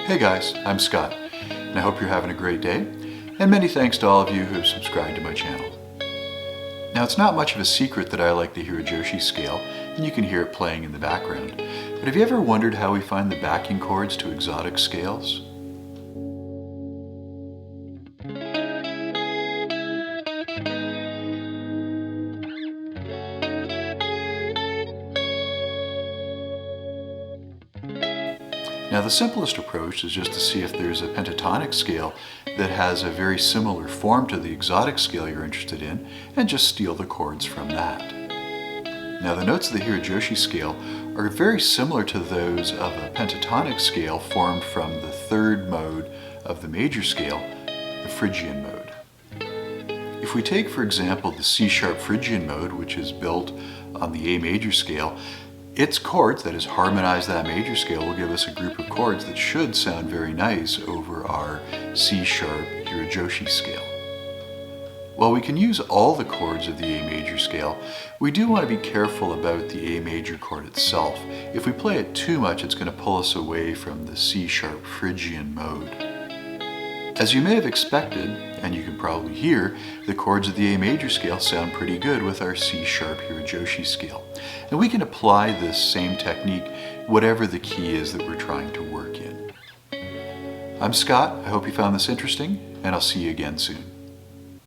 Hey guys, I'm Scott, and I hope you're having a great day, and many thanks to all of you who have subscribed to my channel. Now, it's not much of a secret that I like the Hirajoshi scale, and you can hear it playing in the background, but have you ever wondered how we find the backing chords to exotic scales? Now, the simplest approach is just to see if there's a pentatonic scale that has a very similar form to the exotic scale you're interested in, and just steal the chords from that. Now, the notes of the Hirajoshi scale are very similar to those of a pentatonic scale formed from the third mode of the major scale, the Phrygian mode. If we take, for example, the C Phrygian mode, which is built on the A major scale, its chords, that is harmonized that major scale, will give us a group of chords that should sound very nice over our C Hirajoshi scale. While we can use all the chords of the A major scale, we do want to be careful about the A major chord itself. If we play it too much, it's going to pull us away from the C Phrygian mode. As you may have expected, and you can probably hear, the chords of the A major scale sound pretty good with our C Hirajoshi scale. And we can apply this same technique whatever the key is that we're trying to work in. I'm Scott, I hope you found this interesting, and I'll see you again soon.